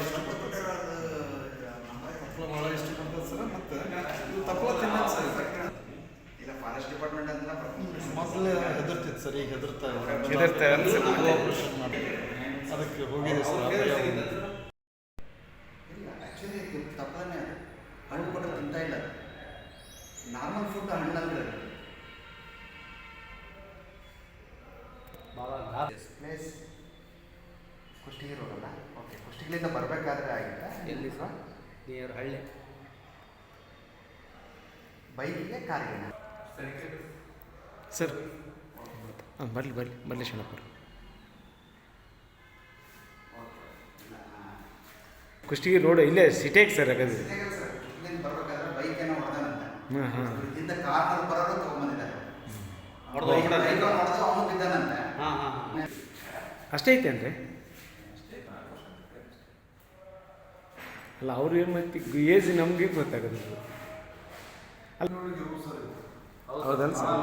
ಇಷ್ಟಪಡ್ತಾರೆ ಸರ್. ತಪ್ಪಲ ಭಾಳ ಇಷ್ಟಪಡ್ತಾರೆ ಸರ್. ಮತ್ತು ಇದು ತಪ್ಪಲ ತಿನ್ನೋದು ಸರ್. ಇಲ್ಲ ಫಾರೆಸ್ಟ್ ಡಿಪಾರ್ಟ್ಮೆಂಟ್ ಅಂತ ಮೊದಲೇ ಹೆದರ್ತಿತ್ತು ಸರ್, ಈಗ ಹೆದರ್ತಾರೆ ಆಪರೇಷನ್ ಮಾಡಿ ಅದಕ್ಕೆ ಹೋಗಿದೆ ಸರ್. ಇಲ್ಲ ಆ್ಯಕ್ಚುಲಿ ತಪ್ಪಲನೇ ಅದು. ಹಣ್ಣು ಕೊಟ್ಟರೆ ತಿಂತಾ ಇಲ್ಲ. ನಾರ್ಮಲ್ ಫುಡ್ ಹಣ್ಣಂದ್ರೆ ಪ್ಲೇಸ್ ಕುಷ್ಟಗಿ ರೋಡ್ ಅಲ್ಲ. ಓಕೆ, ಕುಷ್ಟಗಿಲಿಂದ ಬರಬೇಕಾದ್ರೆ ಆಗಿತ್ತಾ ಎಲ್ಲಿ ಸರ್? ನಿಯರ್ ಹಳ್ಳಿ. ಬೈಕಿಗೆ ಕಾರಿಗೆ ಸರ್ ಬರಲಿ ಶಣಪ್ಪರು. ಕುಷ್ಟಗಿ ರೋಡ್ ಇಲ್ಲೇ ಸಿಟಿಗೆ ಸರ್ ಹಾಗಾದ್ರೆ. ಕುಷ್ಟಗಿಲಿಂದ ಬರಬೇಕಾದ್ರೆ ಬೈಕ್ ಏನೋ ಹೊಡೆದಾನಂತೆ. ಹಾಂ ಹಿಂದ ಕಾರ್ನಲ್ಲಿ ಬರೋರು ತೊಗೊಂಬಂದಿದ್ದಾರೆ. ಅವನು ಬಿದ್ದಾನಂತೆ. ಅಷ್ಟೇ ಐತೇನ್ರಿ? ಅಲ್ಲ ಅವ್ರು ಏನು ಮತ್ತೆ ಏಜ್ ನಮಗೆ ಗೊತ್ತಾಗೋದು. ಅಲ್ಲ ಹೌದಲ್ಲ ಸರ್?